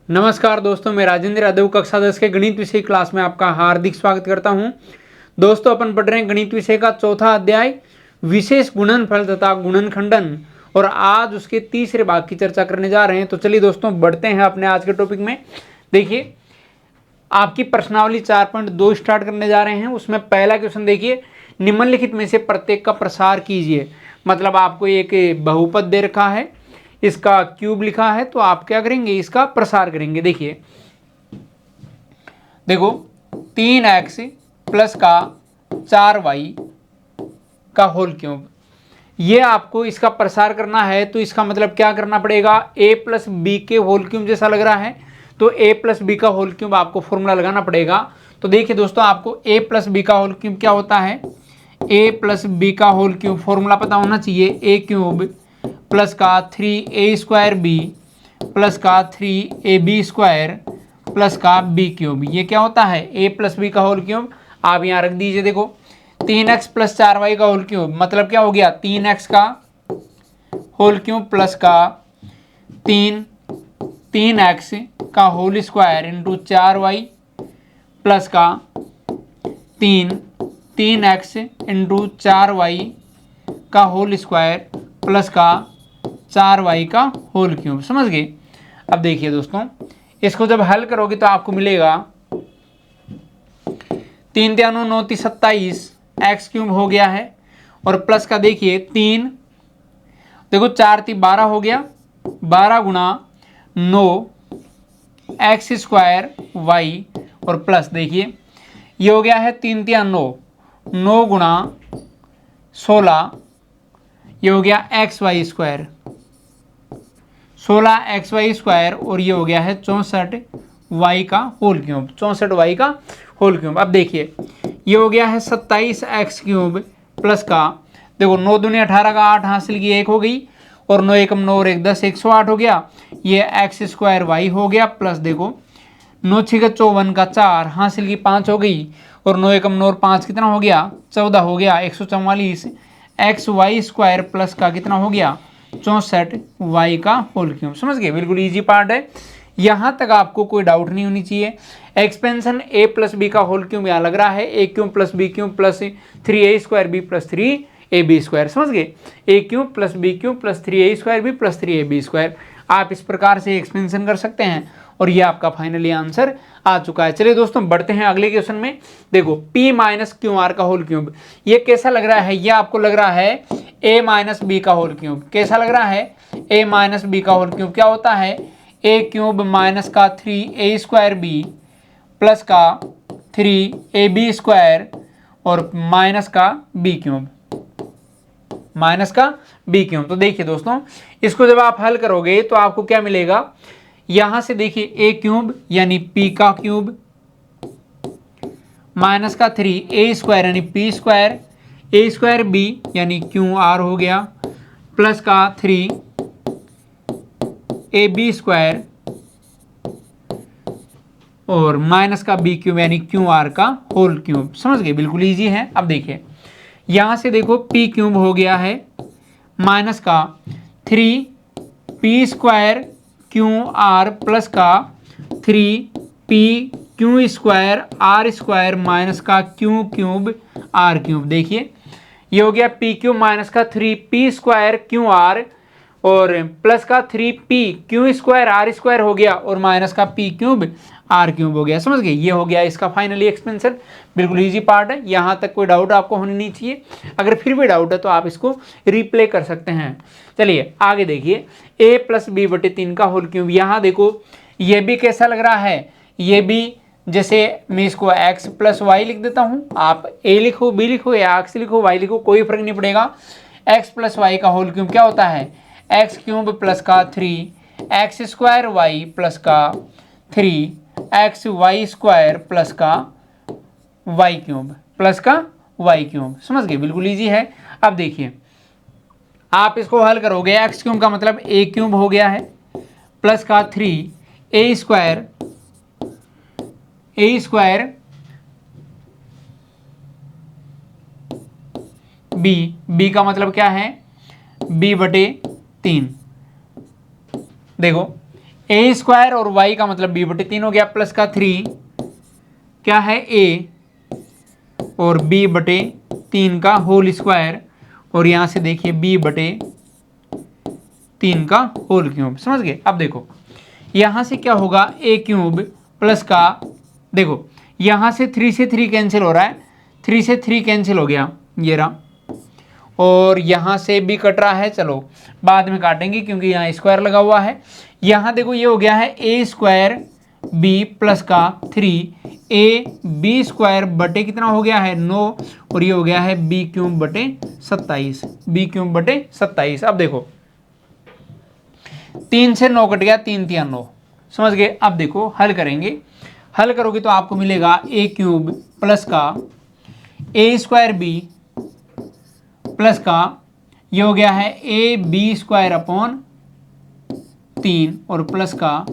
नमस्कार दोस्तों, मैं राजेंद्र यादव कक्षा 10 के गणित विषय क्लास में आपका हार्दिक स्वागत करता हूं। दोस्तों, अपन पढ़ रहे हैं गणित विषय का चौथा अध्याय विशेष गुणनफल तथा गुणनखंडन, और आज उसके तीसरे भाग की चर्चा करने जा रहे हैं। तो चलिए दोस्तों, बढ़ते हैं अपने आज के टॉपिक में। देखिए, आपकी प्रश्नावली 4.2 स्टार्ट करने जा रहे हैं। उसमें पहला क्वेश्चन देखिए, निम्नलिखित में से प्रत्येक का प्रसार कीजिए। मतलब आपको एक बहुपद दे रखा है, इसका क्यूब लिखा है, तो आप क्या करेंगे, इसका प्रसार करेंगे। देखिए, देखो 3x प्लस का 4y का होल क्यूब, ये आपको इसका प्रसार करना है। तो इसका मतलब क्या करना पड़ेगा, a प्लस बी के होल क्यूब जैसा लग रहा है, तो a प्लस बी का होल क्यूब आपको फॉर्मूला लगाना पड़ेगा। तो देखिए दोस्तों, आपको a प्लस बी का होल क्यूब क्या होता है, a प्लस बी का होल क्यूब फॉर्मूला पता होना चाहिए, a क्यूब प्लस का 3a² बी प्लस का 3ab² प्लस का बी क्यूब। ये क्या होता है, a प्लस बी का होल क्यूब। आप यहाँ रख दीजिए। देखो 3x प्लस 4y का होल क्यूब मतलब क्या हो गया, 3x का होल क्यूब प्लस का 3x का whole square into 4y plus का 3x इंटू 4y का होल स्क्वायर प्लस का 4y का होल क्यूब। समझ गए। अब देखिए दोस्तों, इसको जब हल करोगे तो आपको मिलेगा 3 × 9 = 27 एक्स क्यूब हो गया है, और प्लस का देखिए 3, देखो 4 × 12 हो गया, 12 गुणा 9 x² y, और प्लस देखिए ये हो गया है 3 × 9, 9 गुणा 16, ये हो गया xy², 16xy², और ये हो गया है 64y का होल क्यूब, 64y का होल क्यूब। अब देखिए ये हो गया है 27x³ प्लस का, देखो 9 दूनी 18 का 8 हासिल की 1 हो गई, और 9 एकम 9 और 1 10, 108 हो गया, ये x² हो गया, प्लस देखो 9 6 का 54 का 4 हासिल की 5 हो गई, और 9 एकम 9 और 5 कितना हो गया, 14 हो गया, 144 xy² प्लस का कितना हो गया, 64y का होल क्यूब। समझ गए, बिल्कुल इजी पार्ट है। यहां तक आपको कोई डाउट नहीं होनी चाहिए। एक्सपेंशन a प्लस बी का होल क्यूब यहाँ लग रहा है, a cube plus b cube plus 3a² b plus 3ab²। समझ गए, a cube plus b cube plus 3a² b plus 3ab²। आप इस प्रकार से एक्सपेंशन कर सकते हैं, और ये आपका फाइनली आंसर आ चुका है। चलिए दोस्तों, बढ़ते हैं अगले क्वेश्चन में। देखो p माइनस क्यू आर का होल क्यूब, ये कैसा लग रहा है, ये आपको लग रहा है a माइनस बी का होल क्यूब। कैसा लग रहा है, a माइनस बी का होल क्यूब क्या होता है, a क्यूब माइनस का 3a² b प्लस का 3ab² और माइनस का b क्यूब, माइनस का b क्यूब। तो देखिए दोस्तों, इसको जब आप हल करोगे तो आपको क्या मिलेगा, यहां से देखिए a क्यूब यानी p का क्यूब माइनस का 3a² यानी p² a² b यानी QR हो गया, प्लस का 3ab² और माइनस का b क्यूब यानी QR का होल क्यूब। समझ गए, बिल्कुल इजी है। अब देखिए यहां से देखो p क्यूब हो गया है माइनस का 3p² QR प्लस का 3p² R² माइनस का q क्यूब R³। देखिए ये हो गया p क्यूब माइनस का 3p² QR और प्लस का 3p² R² हो गया, और माइनस का p क्यूब R³ हो गया। समझ गए, ये हो गया इसका फाइनली एक्सपेंशन। बिल्कुल इजी पार्ट है, यहाँ तक कोई डाउट आपको होनी नहीं चाहिए। अगर फिर भी डाउट है तो आप इसको रिप्ले कर सकते हैं। चलिए आगे देखिए, a प्लस बी बटे 3 का होल क्यूब। यहाँ देखो ये भी कैसा लग रहा है, ये भी जैसे मैं इसको x प्लस वाई लिख देता हूँ, आप a लिखो, b लिखो या x लिखो, y लिखो, कोई फर्क नहीं पड़ेगा। x प्लस वाई का होल क्यूब क्या होता है, x क्यूब प्लस का 3x² y प्लस का 3xy² प्लस का y क्यूब प्लस का y क्यूब। समझ गए, बिल्कुल इजी है। अब देखिए आप इसको हल करोगे, x क्यूब का मतलब a क्यूब हो गया है प्लस का 3a² b का मतलब क्या है, b बटे 3। देखो ए स्क्वायर और वाई का मतलब बी बटे 3 हो गया, प्लस का 3 क्या है ए और बी बटे 3 का होल स्क्वायर, और यहां से देखिए बी बटे 3 का होल क्यूब। समझ गए। अब देखो यहां से क्या होगा, ए क्यूब प्लस का, देखो यहां से 3 से 3 कैंसिल हो रहा है, 3 से 3 कैंसिल हो गया, ये रहा, और यहां से भी कट रहा है, चलो बाद में काटेंगे क्योंकि यहाँ स्क्वायर लगा हुआ है। यहां देखो ये हो गया है ए स्क्वायर बी प्लस का 3 ए बी स्क्वायर बटे कितना हो गया है 9, और ये हो गया है बी क्यूब बटे 27, बी क्यूब बटे 27। अब देखो 3 से 9 कट गया, 3 3 9। समझ गए। अब देखो हल करेंगे, हल करोगे तो आपको मिलेगा ए क्यूब प्लस का ए स्क्वायर बी प्लस का, ये हो गया है ए बी स्क्वायर अपॉन 3 और प्लस का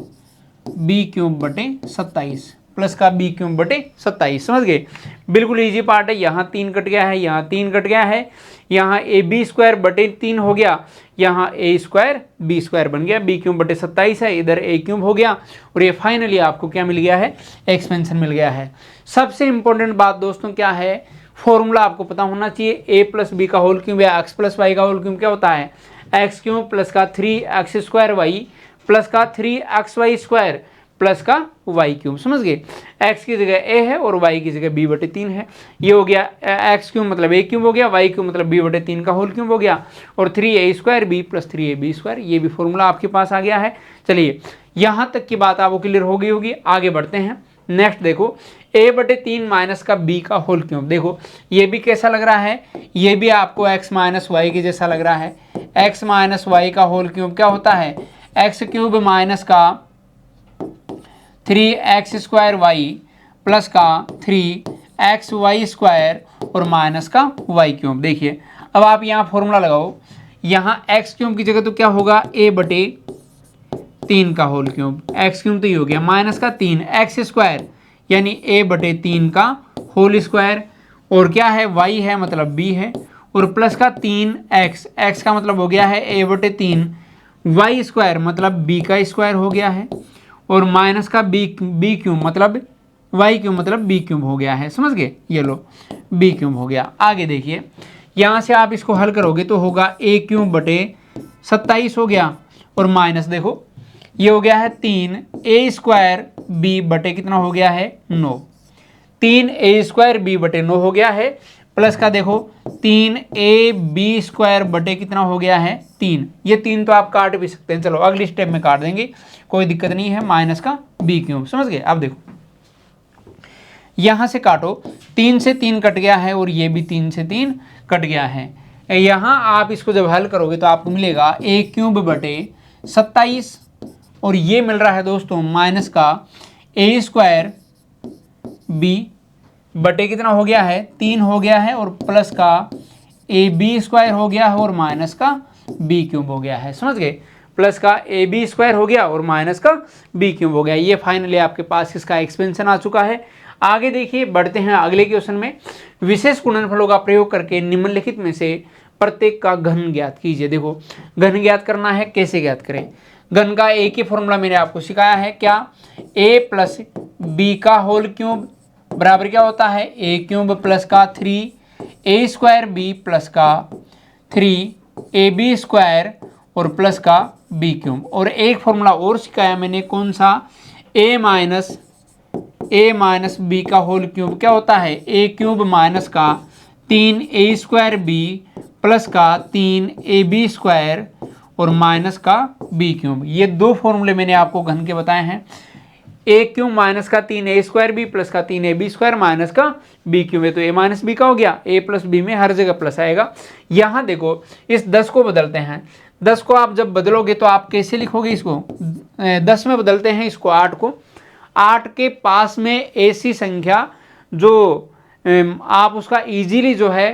बी क्यूब बटे 27, प्लस का बी क्यूब बटे 27। समझ गए। बिल्कुल इजी पार्ट है। यहाँ 3 कट गया है, यहाँ 3 कट गया है, यहाँ ए बी स्क्वायर बटे 3 हो गया, यहाँ ए स्क्वायर बी स्क्वायर बन गया, बी क्यूब बटे 27 है, इधर ए क्यूब हो गया, और ये फाइनली आपको क्या मिल गया है, एक्सपेंशन मिल गया है। सबसे इंपॉर्टेंट बात दोस्तों क्या है, फॉर्मूला आपको पता होना चाहिए। ए प्लस बी का होल क्यूब या एक्स प्लस वाई का होल क्यूब क्या होता है, एक्स क्यूब प्लस का 3x स्क्वायर वाई प्लस का 3xy स्क्वायर प्लस का वाई क्यूब। समझ गए। x की जगह a है और y की जगह b बटे 3 है। ये हो गया x क्यूब मतलब a क्यूब हो गया, y क्यूब मतलब b बटे 3 का होल क्यूब हो गया, और 3a square b plus 3ab square, ये भी फॉर्मूला आपके पास आ गया है। चलिए यहाँ तक की बात आपको क्लियर हो गई होगी, आगे बढ़ते हैं। नेक्स्ट देखो a बटे 3 माइनस का b का होल क्यूब। देखो ये भी कैसा लग रहा है, ये भी आपको x माइनस वाई के जैसा लग रहा है। x माइनस वाई का होल क्यूब क्या होता है, एक्स क्यूब माइनस का 3x स्क्वायर वाई प्लस का 3xy स्क्वायर और माइनस का वाई क्यूब। देखिए अब आप यहाँ फॉर्मूला लगाओ, यहाँ x क्यूब की जगह तो क्या होगा, a बटे 3 का होल क्यूब, x क्यूब तो ये हो गया, माइनस का 3x स्क्वायर यानी a बटे 3 का होल स्क्वायर, और क्या है y है मतलब b है, और प्लस का 3x, x का मतलब हो गया है a बटे 3 वाई स्क्वायर मतलब बी का स्क्वायर हो गया है, और माइनस का बी क्यूब मतलब वाई क्यूब मतलब बी क्यूब हो गया है। समझ गए। ये लो बी क्यूब हो गया। आगे देखिए यहाँ से आप इसको हल करोगे तो होगा ए क्यूब बटे 27 हो गया, और माइनस देखो ये हो गया है 3 ए स्क्वायर बी बटे कितना हो गया है 9, 3 ए स्क्वायर बी बटे 9 हो गया है, प्लस का देखो 3 ए बी स्क्वायर बटे कितना हो गया है 3, ये 3 तो आप काट भी सकते हैं, चलो अगली स्टेप में काट देंगे, कोई दिक्कत नहीं है, माइनस का बी क्यूब। समझ गए। अब देखो यहां से काटो, 3 से 3 कट गया है और ये भी 3 से 3 कट गया है। यहां आप इसको जब हल करोगे तो आपको मिलेगा ए क्यूब बटे 27, और ये मिल रहा है दोस्तों माइनस का ए स्क्वायर बी बटे कितना हो गया है 3 हो गया है, और प्लस का ए बी स्क्वायर हो गया है और माइनस का बी क्यूब हो गया है। समझ गए। प्लस का ए बी स्क्वायर हो गया और माइनस का बी क्यूब हो गया। ये फाइनली आपके पास इसका एक्सपेंशन आ चुका है। आगे देखिए बढ़ते हैं अगले क्वेश्चन में। विशेष गुणनफलों का प्रयोग करके निम्नलिखित में से प्रत्येक का घन ज्ञात कीजिए। देखो घन ज्ञात करना है, कैसे ज्ञात करें। घन का एक ही फॉर्मूला मैंने आपको सिखाया है, क्या, ए प्लस बी का होल क्यूब बराबर क्या होता है, ए क्यूब प्लस का 3 ए स्क्वायर बी प्लस का 3 ए बी स्क्वायर और प्लस का बी क्यूब। और एक फॉर्मूला और सिखाया मैंने, कौन सा, ए माइनस बी का होल क्यूब क्या होता है, ए क्यूब माइनस का 3 ए स्क्वायर बी प्लस का 3 ए बी स्क्वायर और माइनस का बी क्यूब। ये दो फॉर्मूले मैंने आपको घन के बताए हैं, ए क्यूब माइनस का 3 ए स्क्वायर बी प्लस का 3 ए बी स्क्वायर माइनस का बी क्यूब है, तो ए माइनस बी का हो गया, ए प्लस बी में हर जगह प्लस आएगा। यहाँ देखो इस 10 को बदलते हैं, 10 को आप जब बदलोगे तो आप कैसे लिखोगे इसको, 10 में बदलते हैं इसको 8 को, 8 के पास में ऐसी संख्या जो आप उसका इजीली जो है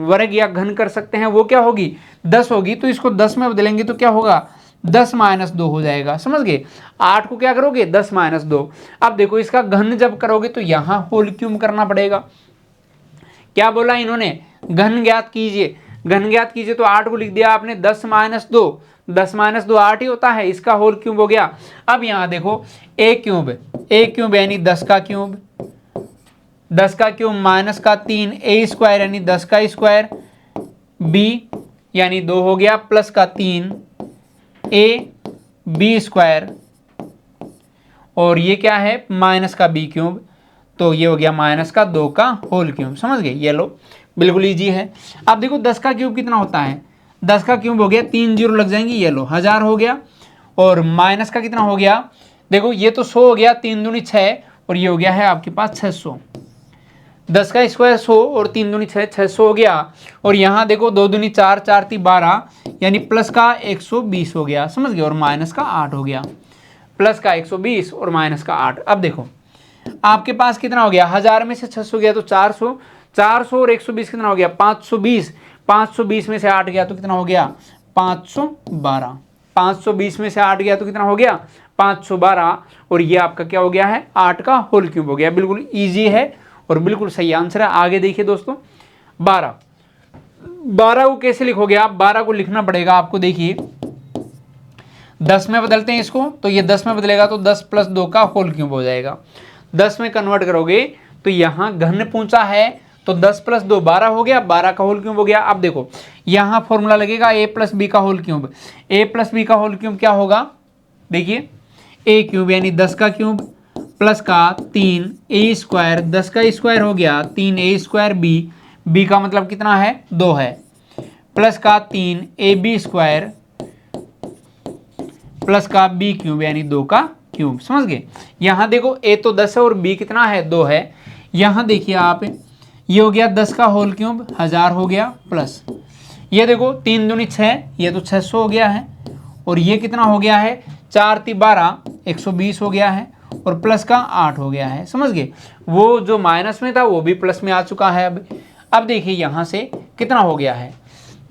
वर्ग या घन कर सकते हैं वो क्या होगी, 10 होगी। तो इसको 10 में बदलेंगे तो क्या होगा, 10 माइनस 2 हो जाएगा। समझ गए। 8 को क्या करोगे, 10 माइनस 2। अब देखो इसका घन जब करोगे तो यहाँ होल क्यूब करना पड़ेगा। क्या बोला इन्होंने, घन ज्ञात कीजिए, घन ज्ञात कीजिए, तो 8 को लिख दिया आपने 10 माइनस 2, 10 माइनस 2 8 ही होता है, इसका होल क्यूब हो गया। अब यहाँ देखो ए क्यूब यानी 10 का क्यूब, 10 का क्यूब माइनस का 3, ए स्क्वायर यानी 10 का स्क्वायर, बी यानी 2 हो गया, प्लस का 3 ए बी स्क्वायर, और ये क्या है माइनस का बी क्यूब, तो ये हो गया माइनस का 2 का होल क्यूब। समझ गए, ये लो बिल्कुल इजी है। अब देखो 10 का क्यूब कितना होता है, 10 का क्यूब हो गया 3 जीरो लग जाएंगी, ये लो 1000 हो गया। और माइनस का कितना हो गया, देखो ये तो 100 हो गया, 3 दूनी 6, और ये हो गया है आपके पास 600। 10 का स्क्वायर 100 और 3 दूनी 6, 600 हो गया। और यहाँ देखो 2 दूनी 4, 4 ती 12, यानी प्लस का 120 हो गया। समझ गए, और माइनस का 8 हो गया, प्लस का 120 और माइनस का 8। अब देखो आपके पास कितना हो गया, 1000 में से 600 गया तो 400, 400 और 120 कितना हो गया 520, 520 में से 8 गया तो कितना हो गया 512, 520 में से 8 गया तो कितना हो गया 512, और ये आपका क्या हो गया है 8 का होल क्यूब हो गया। बिल्कुल इजी है और बिल्कुल सही आंसर है। आगे देखिए दोस्तों 12, 12 को कैसे लिखोगे आप, 12 को लिखना पड़ेगा आपको, देखिए 10 में बदलते हैं इसको, तो ये 10 में बदलेगा तो 10 प्लस 2 का होल क्यूब हो जाएगा। 10 में कन्वर्ट करोगे तो यहाँ घन पूछा है, तो 10 प्लस 2 12 हो गया, 12 का होल क्यूब हो गया। अब देखो यहाँ फॉर्मूला लगेगा a प्लस बी का whole cube, a plus b का होल क्यूब क्या होगा, देखिए ए क्यूब यानी 10 का क्यूब प्लस का 3 ए स्क्वायर, 10 का स्क्वायर हो गया 3 ए स्क्वायर बी, बी का मतलब कितना है 2 है, प्लस का 3 ए बी स्क्वायर प्लस का बी क्यूब यानी 2 का क्यूब। समझ गए, यहाँ देखो ए तो 10 है और बी कितना है 2 है। यहाँ देखिए आप, ये हो गया 10 का होल क्यूब 1000 हो गया, प्लस ये देखो 3 दूनी 6, ये तो 600 हो गया है, और ये कितना हो गया है 4 ती 12 120 हो गया है, और प्लस का 8 हो गया है। समझ गए, वो जो माइनस में था वो भी प्लस में आ चुका है। अब देखिए यहाँ से कितना हो गया है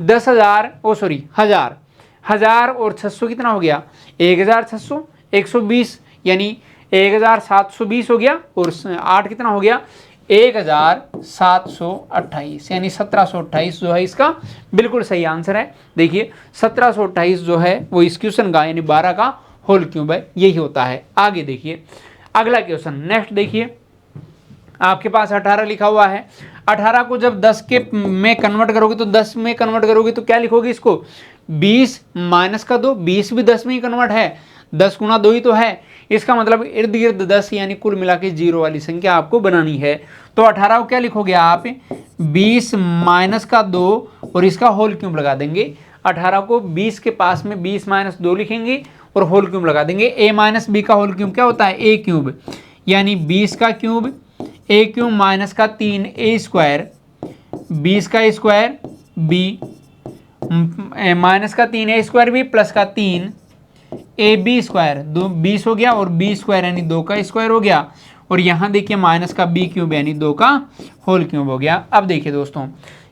10,000 सॉरी 1000 और 600 कितना हो गया 1600, 120 यानी 1720 हो गया, और 8 कितना हो गया 1728 यानी 1728 जो है इसका बिल्कुल सही आंसर है। देखिए 1728 जो है वो इस क्वेश्चन का यानी 12 का होल क्यूब है, यही होता है। आगे देखिए अगला क्वेश्चन, नेक्स्ट देखिए आपके पास 18 लिखा हुआ है। 18 को जब 10 के में कन्वर्ट करोगे तो 10 में कन्वर्ट करोगे तो क्या लिखोगे इसको 20 माइनस का 2, 20 भी 10 में ही कन्वर्ट है, 10 गुना 2 ही तो है, इसका मतलब इर्द गिर्द 10 यानी कुल मिला के 0 वाली संख्या आपको बनानी है। तो 18 को क्या लिखोगे आप 20 माइनस का 2 और इसका होल क्यूब लगा देंगे। 18 को 20 के पास में 20 माइनस 2 लिखेंगे और होल क्यूब लगा देंगे। a माइनस बी का होल क्यूब क्या होता है a क्यूब, यानी 20 का क्यूब a क्यूब माइनस का 3 a स्क्वायर, 20 का स्क्वायर b माइनस का 3 a स्क्वायर b प्लस का 3 ए बी स्क्वायर, 20 हो गया, और बी स्क्वायर यानी 2 का स्क्वायर हो गया, और यहाँ देखिए माइनस का बी क्यूब यानी 2 का होल क्यूब हो गया। अब देखिए दोस्तों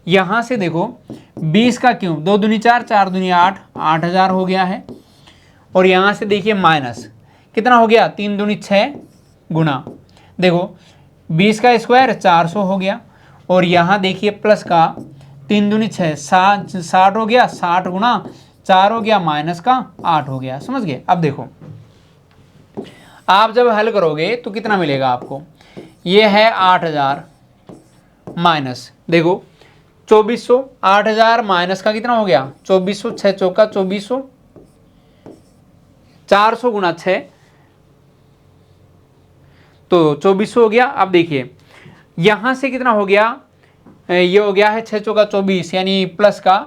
यहाँ से देखो 20 का क्यूब 2 दूनी 4, 4 दूनी 8, 8000 हो गया है, और यहाँ से देखिए माइनस कितना हो गया 3 दूनी 6 गुना, देखो 20 का स्क्वायर 400 हो गया, और यहाँ देखिए प्लस का 3 दूनी 6 60 हो गया, 60 गुना 4 हो गया, माइनस का 8 हो गया। समझ गए। अब देखो आप जब हल करोगे तो कितना मिलेगा आपको, ये है 8000 माइनस देखो 2400, 8000 माइनस का कितना हो गया 2400, 6 चौका 2400, 400 गुना 6 तो 2400 हो गया। अब देखिए यहां से कितना हो गया, ये हो गया है 6 चौका 24 यानी प्लस का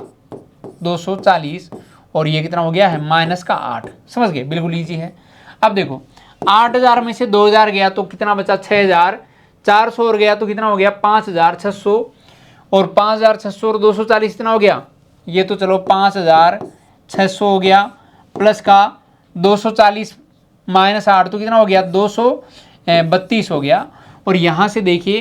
240, और ये कितना हो गया है माइनस का 8। समझ गए, बिल्कुल इजी है। अब देखो 8000 में से 2000 गया तो कितना बचा 6000, 400 और गया तो कितना हो गया 5600, और 5600 और 240 कितना हो गया, ये तो चलो 5600 हो गया, प्लस का 240 माइनस 8 तो कितना हो गया 232 हो गया, और यहाँ से देखिए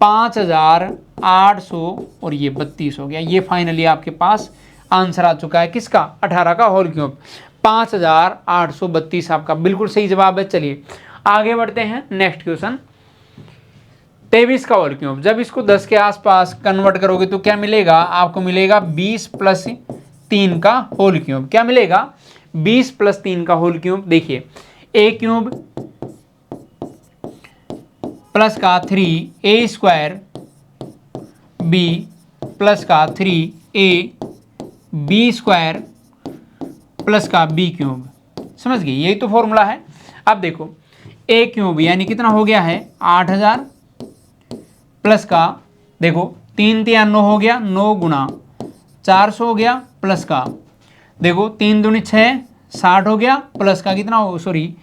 5800 और ये 32 हो गया। ये फाइनली आपके पास आंसर आ चुका है किसका 18 का होल क्यूब, 5832 आपका बिल्कुल सही जवाब है। चलिए आगे बढ़ते हैं। नेक्स्ट क्वेश्चन 23 का होल क्यूब, जब इसको 10 के आसपास कन्वर्ट करोगे तो क्या मिलेगा आपको, मिलेगा 20 प्लस 3 का होल क्यूब। क्या मिलेगा? 20 प्लस 3 का होल क्यूब। देखिए ए क्यूब प्लस का 3a² बी प्लस का 3a b² प्लस का b क्यूब। समझ गए? यही तो फॉर्मूला है। अब देखो a क्यूब यानी कितना हो गया है 8000 प्लस का देखो 3 3 9 हो गया, 9 गुना 400 हो गया, प्लस का देखो 3 दूनी 6 60 हो गया, प्लस का कितना हो सॉरी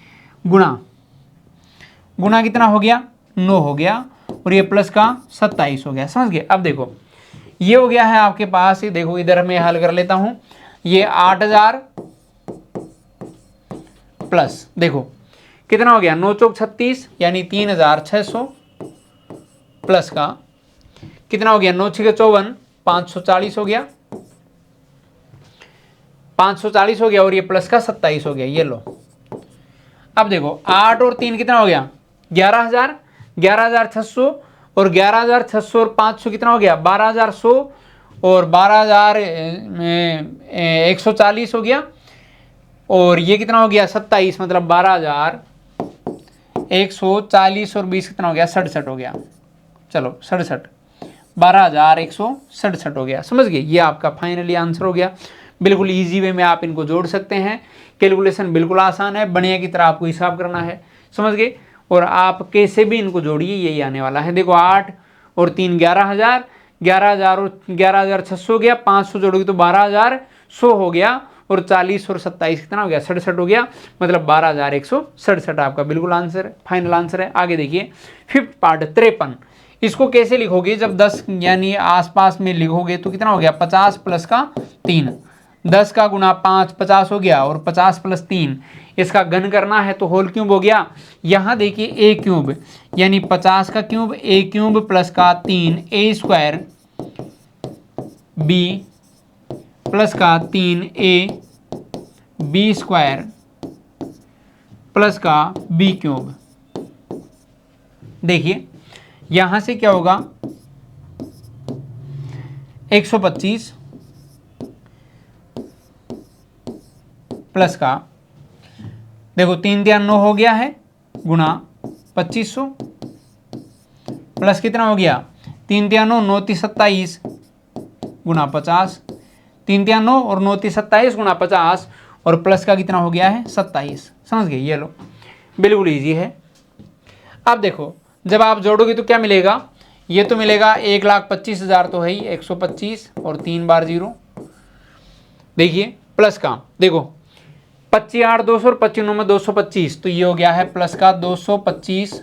गुना कितना हो गया 9 हो गया, और ये प्लस का 27 हो गया। समझ गए? अब देखो ये हो गया है आपके पास, देखो इधर मैं हल कर लेता हूं। ये 8000 प्लस देखो कितना हो गया 9 चौक 36 यानी 3600 प्लस का कितना हो गया 9 6 54 540 हो गया, 540 हो गया, और ये प्लस का 27 हो गया। ये लो। अब देखो 8 और 3 कितना हो गया 11000, 11600 और 11600 और 500 कितना हो गया 12100 और 12140 हो गया, और ये कितना हो गया 27 मतलब 12140 और 20 कितना हो गया 67 हो गया। चलो 67 12167 हो गया। समझ गए? ये आपका फाइनली आंसर हो गया। बिल्कुल इजी वे में आप इनको जोड़ सकते हैं। कैलकुलेशन बिल्कुल आसान है, बढ़िया की तरह आपको हिसाब करना है। समझ गए? और आप कैसे भी इनको जोड़िए यही आने वाला है। देखो 8 और 3 11000, 11000 और 11600 हो गया, 500 जोड़ोगे तो 12100 हो गया, और 40 और 27 कितना हो गया 67 हो गया, मतलब 12167 आपका बिल्कुल आंसर फाइनल आंसर है। आगे देखिए फिफ्थ पार्ट 53। इसको कैसे लिखोगे? जब 10 यानी आसपास में लिखोगे तो कितना हो गया 50 प्लस का 3, 10 का गुना 5 50 हो गया, और 50 प्लस 3 इसका घन करना है तो होल क्यूब हो गया। यहाँ देखिए ए क्यूब यानी 50 का क्यूब ए क्यूब प्लस का 3a² बी प्लस का 3a b² प्लस का b क्यूब। देखिए यहां से क्या होगा 125 प्लस का देखो 3 3 9 हो गया है गुना 2500 प्लस कितना हो गया 3 3 9 9 3 27 गुना 50, 3 3 9 और 9 3 27 गुना 50, और प्लस का कितना हो गया है 27। समझ गए? ये लो बिल्कुल इजी है। अब देखो जब आप जोड़ोगे तो क्या मिलेगा? ये तो मिलेगा 1,25,000 तो है ही 125 और 3 बार 0। देखिए प्लस का देखो 25 8 200 और 25 9 में 225, तो ये हो गया है प्लस का 225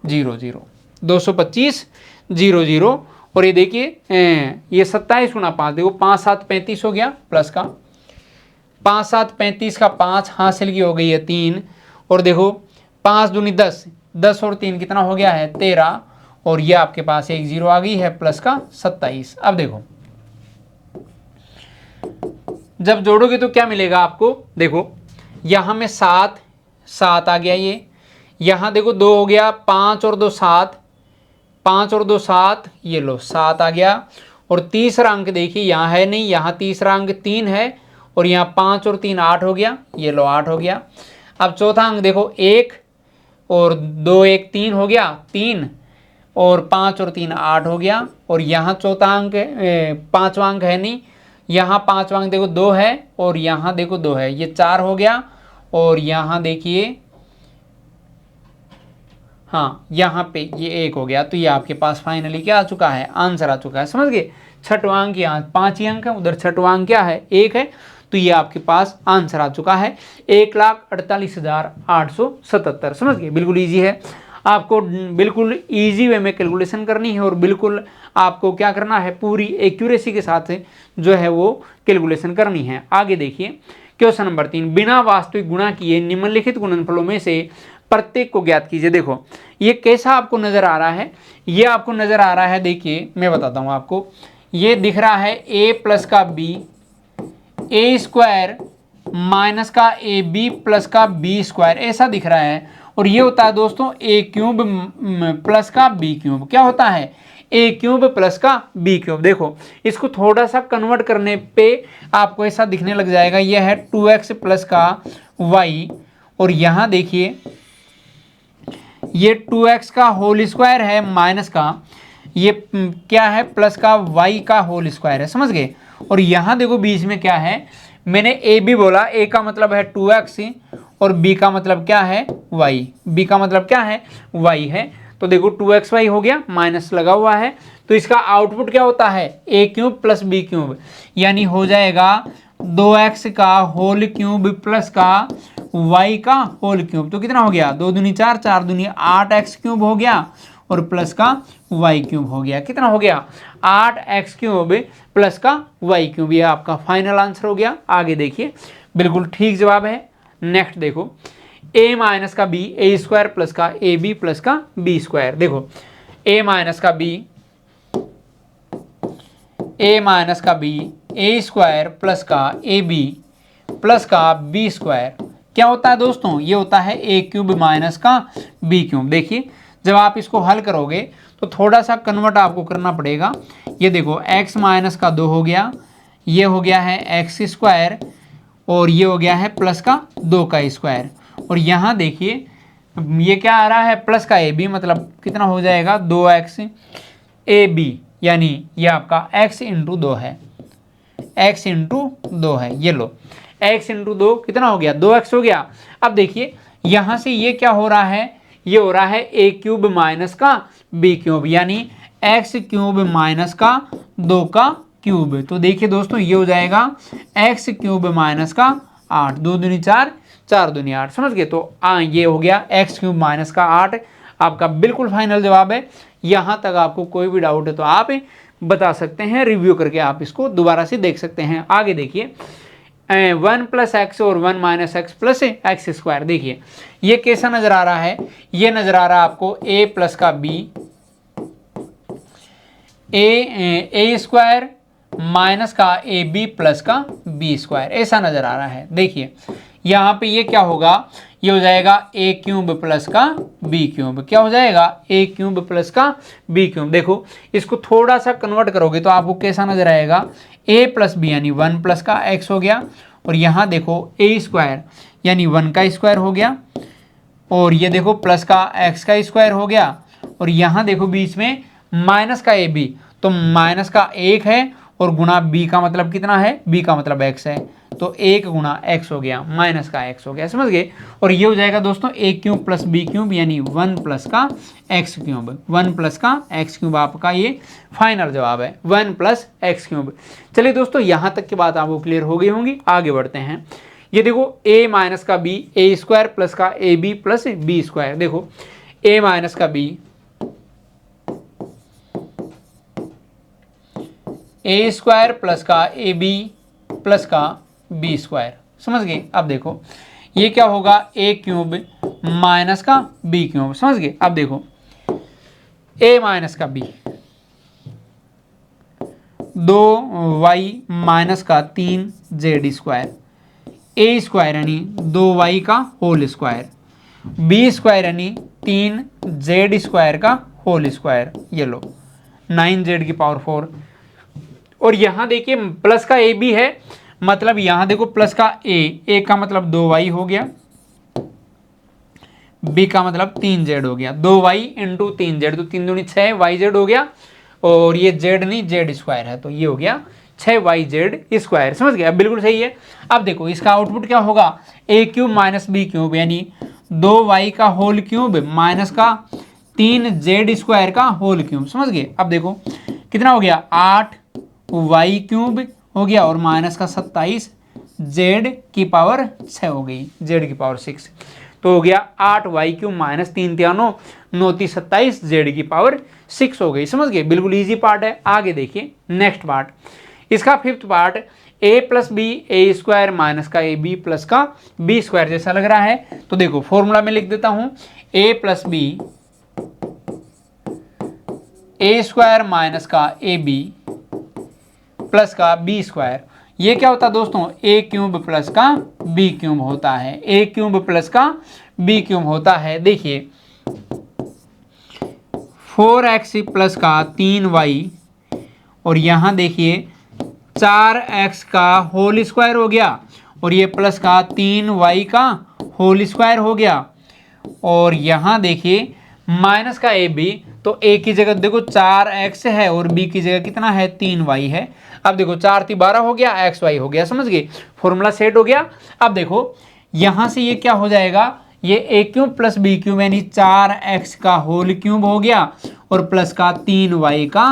0 0 225 0 0, और ये देखिए ये 27 गुना 5 देखो 5 7 35 हो गया, प्लस का 5 7 35 का 5 हासिल की हो गई है 3, और देखो 5 दूनी 10, 10 और 3 कितना हो गया है 13, और ये आपके पास एक 0 आ गई है प्लस का 27। अब देखो जब जोड़ोगे तो क्या मिलेगा आपको? देखो यहां में 7 7 आ गया, ये यहां देखो 2 हो गया, 5 और 2 7, 5 और 2 7, ये लो 7 आ गया, और तीसरा अंक देखिए यहाँ है नहीं, यहाँ तीसरा अंक 3 है, और यहाँ 5 और 3 8 हो गया, ये लो 8 हो गया। अब चौथा अंक देखो 1 और 2 1 3 हो गया 3, और 5 और 3 8 हो गया, और यहाँ चौथा अंक पांचवा अंक है नहीं, यहाँ पांचवा अंक देखो 2 है, और यहाँ देखो 2 है, ये 4 हो गया, और यहाँ देखिए हाँ यहाँ पे ये 1 हो गया। तो ये आपके पास फाइनली क्या आ चुका है? आंसर आ चुका है। समझ गए? छठवां अंक यहाँ 5 ही अंक है, उधर छठवां अंक क्या है 1 है, तो ये आपके पास आंसर आ चुका है 1,48,877। समझ गए? बिल्कुल ईजी है। आपको बिल्कुल ईजी वे में कैलकुलेशन करनी है, और बिल्कुल आपको क्या करना है पूरी एक्यूरेसी के साथ जो है वो कैलकुलेशन करनी है। आगे देखिए क्वेश्चन नंबर 3, बिना वास्तविक गुणा किए निम्नलिखित गुणनफलों में से प्रत्येक को ज्ञात कीजिए। देखो ये कैसा आपको नजर आ रहा है? ये आपको नजर आ रहा है, देखिए मैं बताता हूं आपको, ये दिख रहा है a प्लस का b a² माइनस का ab प्लस का b², ऐसा दिख रहा है। और ये होता है दोस्तों a³ प्लस का b³। क्या होता है? ए क्यूब प्लस का बी क्यूब। देखो इसको थोड़ा सा कन्वर्ट करने पे आपको ऐसा दिखने लग जाएगा, यह है 2x प्लस का y, और यहाँ देखिए ये 2x का होल स्क्वायर है माइनस का, ये क्या है प्लस का y का होल स्क्वायर है, समझ गए। और यहाँ देखो बीच में क्या है, मैंने ए बी बोला, ए का मतलब है 2x और बी का मतलब क्या है y, बी का मतलब क्या है y है। तो देखो 2xy हो गया, माइनस लगा हुआ है, तो इसका आउटपुट क्या होता है a cube plus b cube, यानी हो जाएगा 2x का होल क्यूब प्लस का y का होल क्यूब। तो कितना हो गया, 2 दूनी 4, 4 दूनी 8x क्यूब हो गया और प्लस का y क्यूब हो गया। कितना हो गया 8x क्यूब प्लस का y क्यूब। ये आपका फाइनल आंसर हो गया। आगे देखिए बिल्कुल ठीक जवाब है। नेक्स्ट देखो a माइनस का b ए स्क्वायर प्लस का ए बी प्लस का बी स्क्वायर। देखो a माइनस का b ए स्क्वायर प्लस का ए बी प्लस का बी स्क्वायर क्या होता है दोस्तों, ये होता है ए क्यूब माइनस का बी क्यूब। देखिए जब आप इसको हल करोगे तो थोड़ा सा कन्वर्ट आपको करना पड़ेगा। ये देखो x माइनस का 2 हो गया, ये हो गया है एक्स स्क्वायर और ये हो गया है प्लस का 2 का स्क्वायर, और यहाँ देखिए ये क्या आ रहा है प्लस का ए बी, मतलब कितना हो जाएगा 2x ए बी, यानी ये आपका x इंटू 2 है, x इंटू 2 है। ये लो x इंटू 2 कितना हो गया 2x हो गया। अब देखिए यहाँ से ये क्या हो रहा है, ये हो रहा है ए क्यूब माइनस का बी क्यूब, यानी एक्स क्यूब माइनस का 2 का क्यूब। तो देखिए दोस्तों ये हो जाएगा एक्स क्यूब माइनस का 8, 2 दूनी 4, 4 दूनी 8, समझ गए। तो ये हो गया एक्स क्यूब माइनस का 8, आपका बिल्कुल फाइनल जवाब है। यहाँ तक आपको कोई भी डाउट है तो आप बता सकते हैं, रिव्यू करके आप इसको दोबारा से देख सकते हैं। आगे देखिए 1 प्लस एक्स और 1 minus x plus x square. देखिए ये कैसा नजर आ रहा है, ये नजर आ रहा है आपको ए प्लस का बी, ए स्क्वायर माइनस का ए बी प्लस का बी स्क्वायर, ऐसा नजर आ रहा है। देखिए यहाँ पे ये क्या होगा, ये हो जाएगा ए क्यूब प्लस का बी क्यूब। क्या हो जाएगा ए क्यूब प्लस का बी क्यूब। देखो इसको थोड़ा सा कन्वर्ट करोगे तो आपको कैसा नजर आएगा, ए प्लस बी यानी 1 प्लस का एक्स हो गया, और यहाँ देखो ए स्क्वायर यानी 1 का स्क्वायर हो गया, और ये देखो प्लस का एक्स का स्क्वायर हो गया, और यहाँ देखो बीच में माइनस का ए बी, तो माइनस का 1 है और गुना बी का मतलब कितना है, बी का मतलब एक्स है, तो 1 गुना एक्स हो गया, माइनस का एक्स हो गया, समझ गए। और ये हो जाएगा दोस्तों a cube plus b cube यानी 1 प्लस का एक्स क्यूब, 1 प्लस का एक्स क्यूब आपका ये फाइनल जवाब है, 1 प्लस एक्स क्यूब। चलिए दोस्तों यहाँ तक की बात आपको क्लियर हो गई होंगी। आगे बढ़ते हैं। ये देखो a माइनस का b ए स्क्वायर प्लस का a b plus b square. देखो a माइनस का b ए स्क्वायर प्लस का ए बी प्लस का बी स्क्वायर, समझ गए। अब देखो ये क्या होगा ए क्यूब माइनस का बी क्यूब, समझ गए। अब देखो a माइनस का b 2y माइनस का 3z स्क्वायर, ए स्क्वायर यानी 2y का होल स्क्वायर, बी स्क्वायर यानी 3z स्क्वायर का होल स्क्वायर। ये लो 9z की पावर 4, और यहाँ देखिए प्लस का ए बी है, मतलब यहाँ देखो प्लस का ए का मतलब 2y हो गया, b का मतलब 3z हो गया, 2y इंटू 3z, तो 3 दूनी 6yz हो गया, और ये z नहीं z स्क्वायर है, तो ये हो गया 6yz स्क्वायर, समझ गया। बिल्कुल सही है। अब देखो इसका आउटपुट क्या होगा, a cube minus b cube यानी 2y का होल क्यूब माइनस का 3z स्क्वायर का होल क्यूब, समझ गए। अब देखो कितना हो गया 8y क्यूब हो गया और माइनस का 27 z की पावर 6 हो गई, z की पावर 6, तो हो गया 8y क्यूब माइनस 3 3 9 9 27 z की पावर 6 हो गई, समझ गए। बिल्कुल इजी पार्ट है। आगे देखिए नेक्स्ट पार्ट, इसका fifth part a plus b a square minus का ए बी प्लस का बी स्क्वायर जैसा लग रहा है। तो देखो फॉर्मूला में लिख देता हूं, a plus b a square minus का ए बी प्लस का बी स्क्वायर। ये क्या होता है दोस्तों, ए क्यूब प्लस का बी क्यूब होता है, ए क्यूब प्लस का बी क्यूब होता है। देखिए 4x प्लस का 3y, और यहाँ देखिए 4x का होल स्क्वायर हो गया, और ये प्लस का 3y का होल स्क्वायर हो गया, और यहाँ देखिए माइनस का ए बी, तो ए की जगह देखो 4x है और बी की जगह कितना है 3y है। अब देखो 4 × 12 हो गया, xy हो गया, समझ गए, फॉर्मूला सेट हो गया। अब देखो यहाँ से ये क्या हो जाएगा, ये ए क्यूब प्लस बी क्यूब यानी 4x का होल क्यूब हो गया, और प्लस का 3y का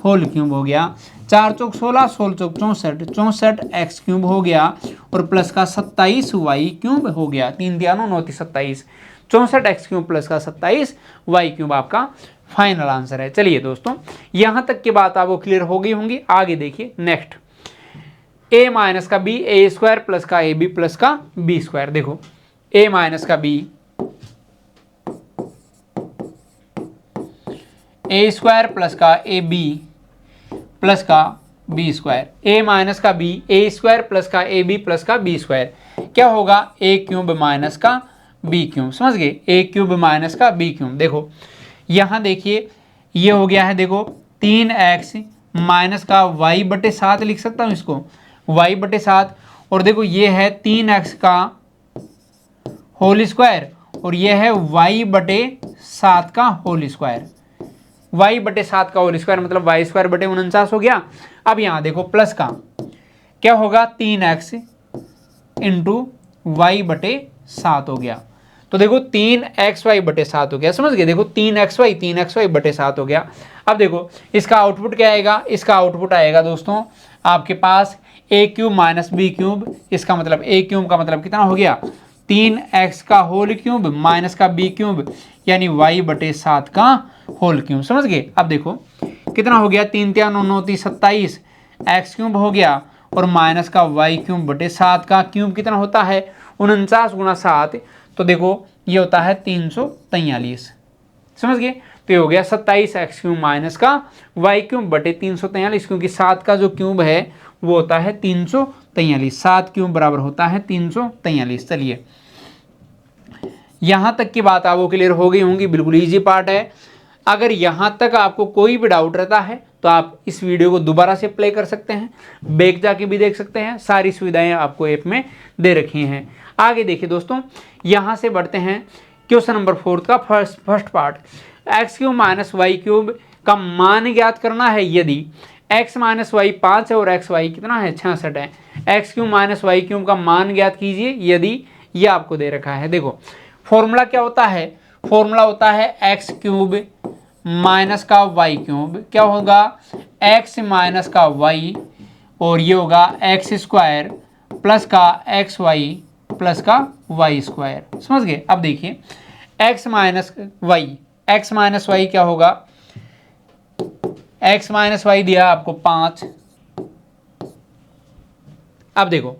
होल क्यूब हो गया। 4 चौक 16, 16 चौक 64, 64x क्यूब हो गया, और प्लस का 27y क्यूब हो गया। 3 × 9 = 27, 64x क्यूब प्लस का 27y क्यूब आपका फाइनल आंसर है। चलिए दोस्तों, यहां तक की बात आपको क्लियर हो गई होंगी। आगे देखिए नेक्स्ट, a माइनस का b, a स्क्वायर प्लस का ab प्लस का b स्क्वायर। देखो a माइनस का b, a स्क्वायर प्लस का ab प्लस का b स्क्वायर, a माइनस का b, a स्क्वायर प्लस का ab प्लस का b स्क्वायर क्या होगा, a क्यूब माइनस का b क्यूब। समझ गए, a क्यूब माइनस का b क्यूब। देखो यहाँ देखिए ये हो गया है, देखो 3x माइनस का y/7 लिख सकता हूँ इसको, y/7, और देखो ये है 3x का होल स्क्वायर, और ये है y/7 का होल स्क्वायर। y/7 का होल स्क्वायर मतलब y² 49 हो गया। अब यहाँ देखो प्लस का क्या होगा, 3x इंटू y/7 हो गया। तो देखो 3xy/7 हो गया, समझ गए, देखो 3xy/7 हो गया। अब देखो इसका आउटपुट क्या आएगा, इसका आउटपुट आएगा दोस्तों आपके पास a cube minus b cube. इसका मतलब a क्यूब का मतलब कितना हो गया, 3x का होल क्यूब माइनस का b क्यूब यानी y/7 का होल क्यूब। समझ गए। अब देखो कितना हो गया, 3 × 9 = 27, x क्यूब हो गया, और माइनस का y³/7 का क्यूब कितना होता है, 49 × 7, तो देखो ये होता है 343। समझ गए। तो ये हो गया 27x³ माइनस का y³/343, क्योंकि 7 का जो क्यूब है वो होता है 343, 7 क्यूब बराबर होता है 343। चलिए यहाँ तक की बात आपको क्लियर हो गई होंगी, बिल्कुल ईजी पार्ट है। अगर यहाँ तक आपको कोई भी डाउट रहता है तो आप इस वीडियो को दोबारा से प्ले कर सकते हैं, बैक जाके भी देख सकते हैं, सारी सुविधाएं आपको ऐप में दे रखी हैं। आगे देखिए दोस्तों, यहाँ से बढ़ते हैं क्वेश्चन नंबर 4 का first part. x³ minus y³ का मान ज्ञात करना है यदि x माइनस y 5 है और xy कितना है 66 है। x³ माइनस y³ का मान ज्ञात कीजिए यदि ये आपको दे रखा है। देखो फॉर्मूला क्या होता है, फॉर्मूला होता है x³ माइनस का y³ क्या होगा, x माइनस का y, और ये होगा x² प्लस का xy प्लस का y²। समझ गए। अब देखिए x माइनस y क्या होगा, x माइनस y दिया आपको 5। अब देखो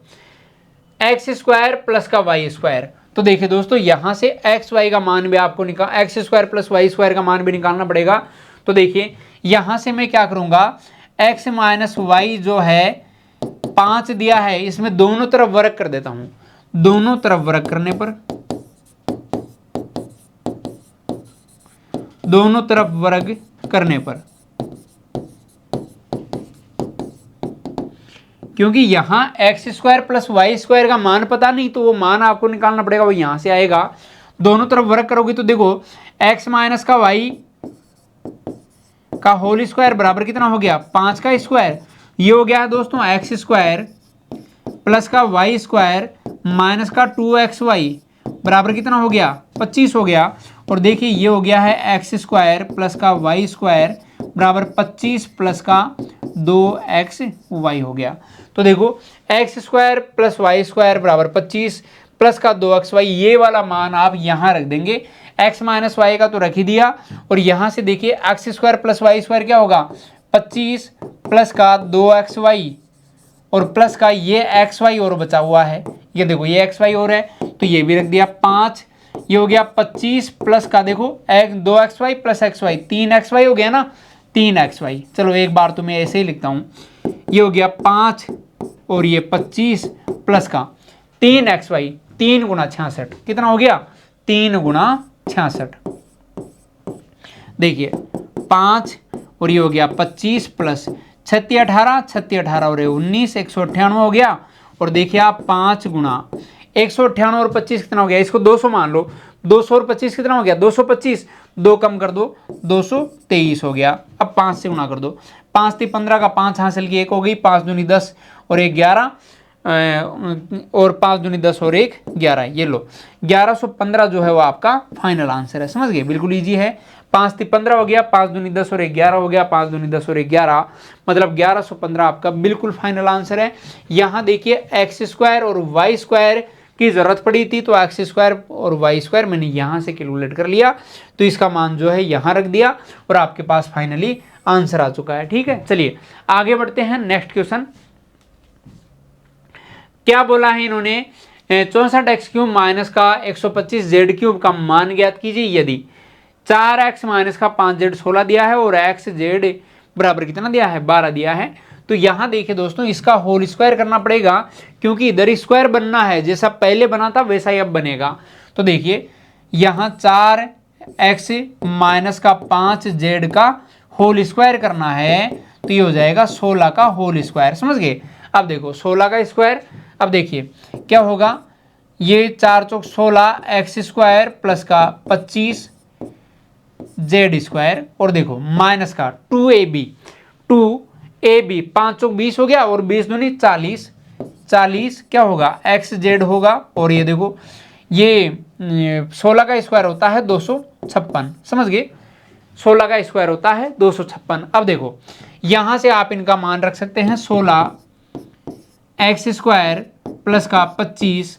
x² प्लस का y², तो देखिए दोस्तों यहाँ से xy का मान भी आपको x² प्लस y² का मान भी निकालना पड़ेगा। तो देखिए यहाँ से मैं क्या करूँगा, x माइनस y जो है 5 दिया है, इसमें दोनों तरफ वर्ग कर देता हूँ। दोनों तरफ वर्ग करने पर, दोनों तरफ वर्ग करने पर, क्योंकि यहाँ x² प्लस y² का मान पता नहीं, तो वो मान आपको निकालना पड़ेगा, वो यहाँ से आएगा। दोनों तरफ वर्ग करोगे तो देखो x माइनस का y का होल स्क्वायर बराबर कितना हो गया, 5 का स्क्वायर। ये हो गया है दोस्तों x² प्लस का y² माइनस का 2xy बराबर कितना हो गया, 25 हो गया। और देखिए ये हो गया है x² प्लस का y² बराबर 25 प्लस का 2xy हो गया। तो देखो x² प्लस y² बराबर 25 प्लस का 2xy, ये वाला मान आप यहाँ रख देंगे। x माइनस y का तो रख ही दिया, और यहाँ से देखिए x² प्लस y² क्या होगा, 25 प्लस का 2xy, और प्लस का ये xy और बचा हुआ है, ये देखो ये xy और है, तो ये भी रख दिया 5। ये हो गया 25 प्लस का देखो 2xy प्लस xy, 3xy हो गया ना, 3xy। चलो एक बार तो मैं ऐसे ही लिखता हूँ, ये हो गया 5 और ये 25 प्लस का 3xy, 3 × 66 कितना हो गया, 3 × 66। देखिए 5 और ये हो गया 25 प्लस 36 18, 36 18 और 19, 198 हो गया। और देखिए आप 5 गुना 198 और 25 कितना हो गया, इसको 200 मान लो। 200 और 25 कितना हो गया, 225, 2 कम कर दो 223 हो गया। अब 5 से गुना कर दो, 5 × 15 का 5 हासिल की 1 हो गई, 5 दूनी 10 और 1 11 और 5 दूनी 10 और 1 11। ये लो 1115 जो है वो आपका फाइनल आंसर है। समझ गए, बिल्कुल ईजी है। 5 × 15 हो गया, 5 दूनी 10 और 1 11 हो गया, 5 दूनी 10 और 1 11, मतलब 1115 आपका बिल्कुल फाइनल आंसर है। यहाँ देखिए x² और y² की जरूरत पड़ी थी, तो x² और y² मैंने यहाँ से कैलकुलेट कर लिया, तो इसका मान जो है यहाँ रख दिया और आपके पास फाइनली आंसर आ चुका है। ठीक है, चलिए आगे बढ़ते हैं। नेक्स्ट क्वेश्चन क्या बोला है इन्होंने, 64x³ माइनस का 125z³ का मान ज्ञात कीजिए यदि 4x माइनस का 5z 16 दिया है और xz बराबर कितना दिया है, 12 दिया है। तो यहां देखिए दोस्तों, इसका होल स्क्वायर करना पड़ेगा, क्योंकि इधर स्क्वायर बनना है, जैसा पहले बना था वैसा ही अब बनेगा। तो देखिए यहां 4x माइनस का 5z का होल स्क्वायर करना है, तो ये हो जाएगा 16 का होल स्क्वायर। समझ गए। अब देखो 16 का स्क्वायर, अब देखिए क्या होगा, ये 4 चौक 16 x² प्लस का 25 z² और देखो माइनस का 2ab 5 चौक 20 हो गया और 20 दूनी 40 40 क्या होगा xz होगा। और ये देखो ये 16 का स्क्वायर होता है 256। समझ गए, 16 का स्क्वायर होता है 256। अब देखो यहां से आप इनका मान रख सकते हैं, 16 x² प्लस का 25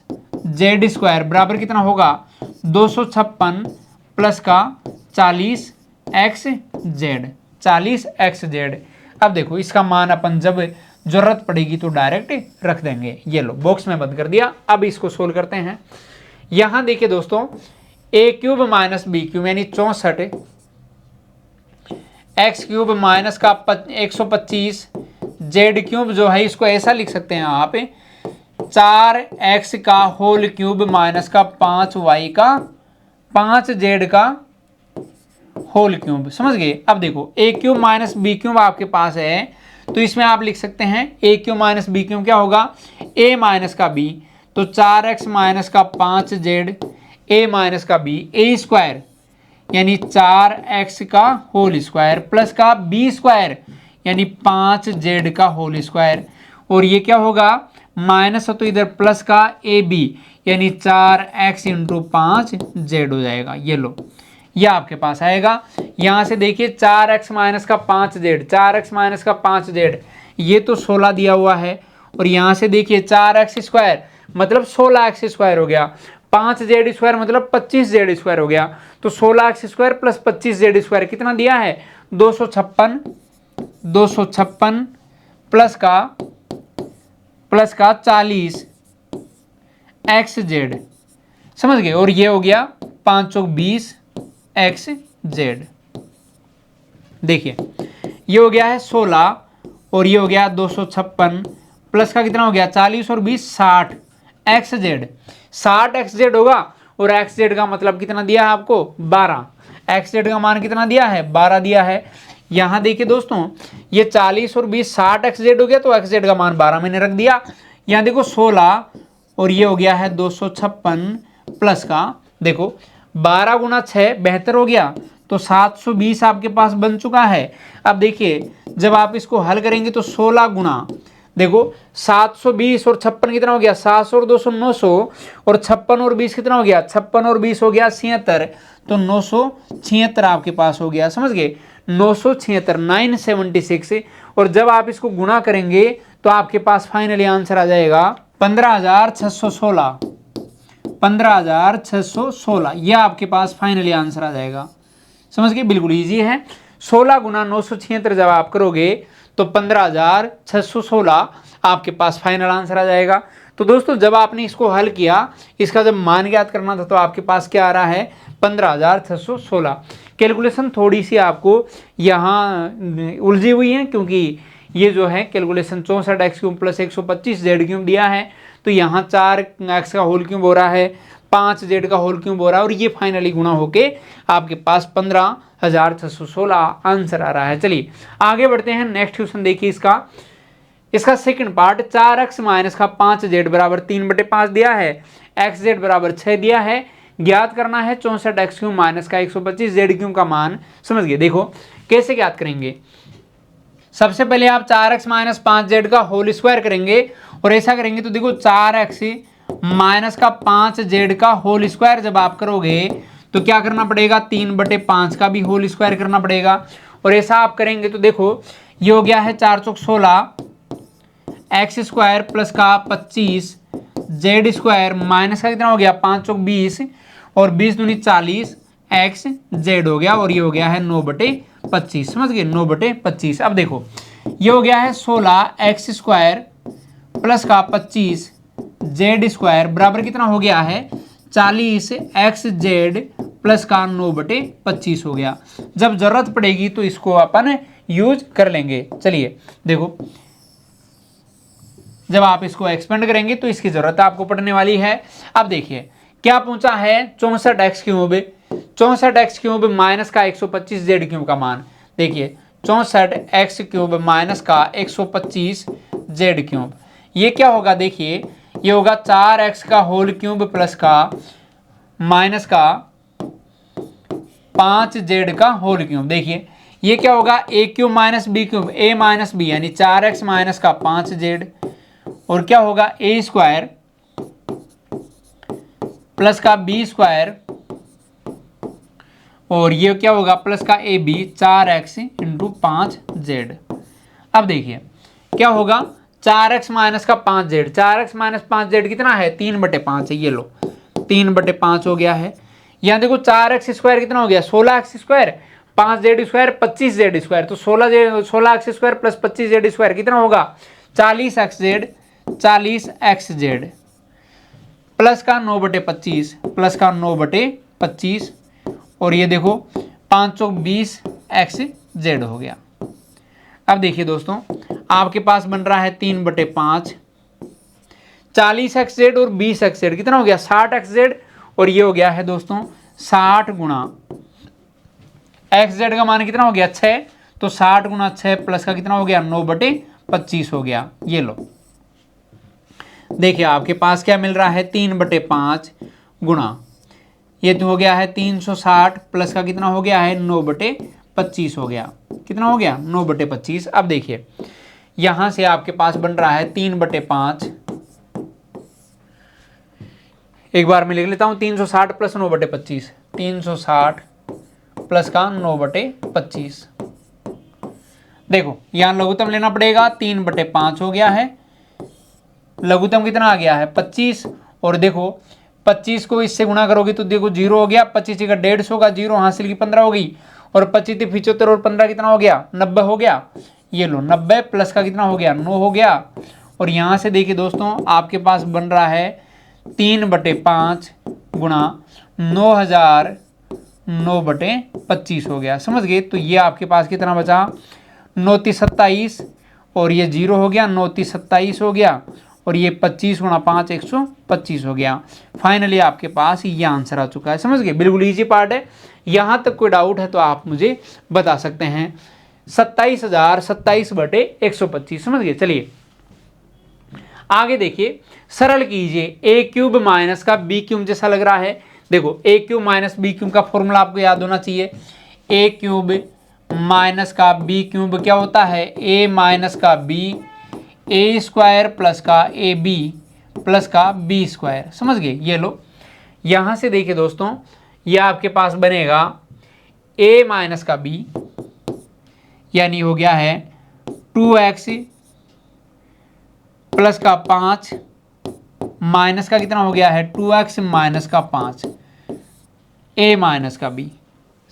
z² बराबर कितना होगा, 256 प्लस का 40 xz। अब देखो इसका मान अपन जब जरूरत पड़ेगी तो डायरेक्ट रख देंगे। ये लो बॉक्स में बंद कर दिया। अब इसको सोल्व करते हैं। यहां देखिए दोस्तों, a³ माइनस b³ यानी 64 x³ माइनस का 125 z³ जो है इसको ऐसा लिख सकते हैं आप, 4x का होल क्यूब माइनस का 5y का 5z का होल क्यूब। समझ गए। अब देखो a³ माइनस b³ आपके पास है, तो इसमें आप लिख सकते हैं a³ माइनस b³ क्या होगा, a माइनस का b, तो 4x माइनस का 5z a माइनस का b a² यानी 4x का होल स्क्वायर प्लस का b² यानी 5z का होल स्क्वायर। और ये क्या होगा, माइनस तो इधर प्लस का ab यानी 4x × 5z हो जाएगा। ये लो ये आपके पास आएगा। यहां से देखिए 4x माइनस का 5z, 4x माइनस का 5z ये तो 16 दिया हुआ है, और यहां से देखिए 4x² मतलब 16x² हो गया, 5z² मतलब 25z² हो गया, तो 16x² प्लस 25z² कितना दिया है, 256 प्लस का 40 xz। समझ गए। और ये हो गया 5 चौक 20 xz। देखिए ये हो गया है 16 और ये हो गया 256 प्लस का कितना हो गया 40 और 20 60 xz। 60 xz होगा और xz का मतलब कितना दिया है आपको 12, xz का मान कितना दिया है 12 दिया है। यहां देखिए दोस्तों ये 40 और 20 60 xz हो गया, तो xz का मान 12 मैंने रख दिया। यहां देखो 16 और ये हो गया है 256 प्लस का देखो 12 गुना 6 72 हो गया, तो 720 आपके पास बन चुका है। अब देखिए जब आप इसको हल करेंगे तो 16 गुना देखो 720 और 56 कितना हो गया 700 और 200 900 और 56 और 20 कितना हो गया 56 और 20 हो गया 76, तो 976 आपके पास हो गया। समझ गए, 976 976। और जब आप इसको गुना करेंगे तो आपके पास फाइनली आंसर आ जाएगा 15,616 15,616। यह आपके पास फाइनली आंसर आ जाएगा। समझ गए, बिल्कुल इजी है। 16 गुना 976 जब आप करोगे तो 15,616 आपके पास फाइनल आंसर आ जाएगा। तो दोस्तों जब आपने इसको हल किया, इसका जब मान ज्ञात करना था, तो आपके पास क्या आ रहा है 15,616। कैलकुलेशन थोड़ी सी आपको यहाँ उलझी हुई है, क्योंकि ये जो है कैलकुलेशन 64x³ प्लस 125z³ दिया है, तो यहाँ 4x का होल क्यूब हो रहा है, 5z का होल क्यूब हो रहा है और ये फाइनली गुणा होके आपके पास 15,616 आंसर आ रहा है। चलिए आगे बढ़ते हैं, नेक्स्ट क्वेश्चन देखिए इसका सेकंड पार्ट। 4x माइनस का 5z बराबर 3/5 दिया है, xz बराबर 6 दिया है, ज्ञात करना है 64x क्यूब माइनस का 125z क्यूब का मान। समझ गए, देखो कैसे ज्ञात करेंगे। सबसे पहले आप 4x माइनस 5z का होल स्क्वायर करेंगे और ऐसा करेंगे तो देखो 4x माइनस का 5z का होल स्क्वायर जब आप करोगे तो क्या करना पड़ेगा, 3/5 का भी होल स्क्वायर करना पड़ेगा। और ऐसा आप करेंगे तो देखो ये हो गया है 4 चौक 16 एक्स स्क्वायर प्लस का 25 जेड स्क्वायर माइनस का कितना हो गया 5 चौक 20 और 20 दूनी 40 एक्स जेड हो गया और ये हो गया है 9/25। समझ गए, 9/25। अब देखो ये हो गया है 16 एक्स स्क्वायर प्लस का 25 जेड स्क्वायर बराबर कितना हो गया है 40 एक्स जेड प्लस का 9/25 हो गया। जब जरूरत पड़ेगी तो इसको अपन यूज कर लेंगे। चलिए देखो जब आप इसको एक्सपेंड करेंगे तो इसकी जरूरत आपको पड़ने वाली है। अब देखिए क्या पूछा है 64x cube, 64x cube minus का 125 जेड क्यूब का मान। देखिए 64x क्यूब माइनस का 125 जेड क्यूब, ये क्या होगा, देखिए ये होगा 4x का होल क्यूब प्लस का माइनस का 5z का होल क्यूब। देखिए ये क्या होगा a cube minus b cube, a minus b यानी 4x माइनस का 5z और क्या होगा a स्क्वायर प्लस का b स्क्वायर और ये क्या होगा प्लस का a B 4x into 5z। अब देखिए क्या होगा 4x माइनस का 5z, 4x माइनस 5z कितना है 3/5 है, ये लो 3/5 हो गया है। यहाँ देखो 4x स्क्वायर कितना हो गया 16x square, 5z square 25z square, तो 16x square plus 25z square कितना होगा 40xz, 40xz प्लस का 9/25 प्लस का 9/25 और ये देखो 5 चौक 20 xz हो गया। अब देखिए दोस्तों आपके पास बन रहा है 3/5, 40xz और 20xz कितना हो गया 60xz और ये हो गया है दोस्तों 60 गुणा xz का मान कितना हो गया 6, तो 60 गुणा 6 प्लस का कितना हो गया 9/25 हो गया। ये लो देखिए आपके पास क्या मिल रहा है 3/5 गुणा ये तो हो गया है 360 प्लस का कितना हो गया है 9/25 हो गया, कितना हो गया 9/25। अब देखिए यहां से आपके पास बन रहा है 3/5, एक बार मैं लिख लेता हूं 360 प्लस 9/25, 360 प्लस का 9/25। देखो यहां लघुत्तम लेना पड़ेगा 3/5 हो गया है, लघुत्तम कितना आ गया है 25 और देखो 25 को इससे गुणा करोगे तो देखो 0 हो गया, 25 का 150 होगा, 0 हासिल की 15 हो गई और 25 75 और 15 कितना हो गया 90 हो गया। ये लो 90 प्लस का कितना हो गया 9 हो गया और यहाँ से देखिए दोस्तों आपके पास बन रहा है 3/5 गुणा 9000 9/25 हो गया। समझ गए, तो ये आपके पास कितना बचा 9×3 = 27 और ये 0 हो गया 9×3 = 27 हो गया और ये 25 गुणा 5 125 हो गया। फाइनली आपके पास ये आंसर आ चुका है। समझ गए, बिल्कुल इजी पार्ट है। यहाँ तक कोई डाउट है तो आप मुझे बता सकते हैं। 27,000 27/125। समझ गए, चलिए आगे देखिए, सरल कीजिए a क्यूब माइनस का b क्यूब जैसा लग रहा है। देखो a cube minus b cube का फॉर्मूला आपको याद होना चाहिए। a क्यूब माइनस का b क्यूब क्या होता है a माइनस का b a स्क्वायर प्लस का ए बी प्लस का बी स्क्वायर। समझ गए, ये लो यहाँ से देखिए दोस्तों ये आपके पास बनेगा a माइनस का b यानी हो गया है 2x प्लस का 5 माइनस का कितना हो गया है 2x माइनस का 5 a माइनस का b।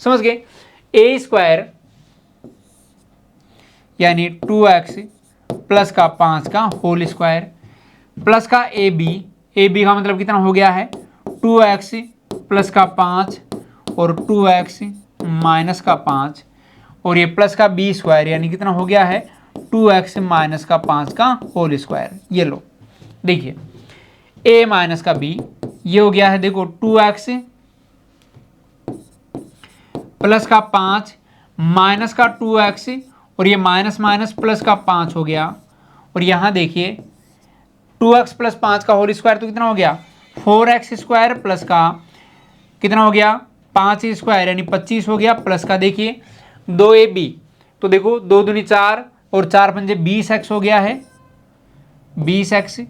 समझ गए, a स्क्वायर यानी 2x प्लस का 5 का होल स्क्वायर प्लस का ए बी का मतलब कितना हो गया है 2x प्लस का 5 और 2x माइनस का 5 और ये प्लस का बी स्क्वायर यानी कितना हो गया है 2x माइनस का 5 का होल स्क्वायर। ये लो देखिए a माइनस का b ये हो गया है देखो 2x प्लस का 5 माइनस का 2x और ये माइनस माइनस प्लस का 5 हो गया। और यहाँ देखिए 2x प्लस 5 का होल स्क्वायर तो कितना हो गया 4x स्क्वायर प्लस का कितना हो गया 5 स्क्वायर यानी 25 हो गया प्लस का देखिए 2ab तो देखो 2 दूनी 4 और 4 पंजे 20x हो गया है 20x।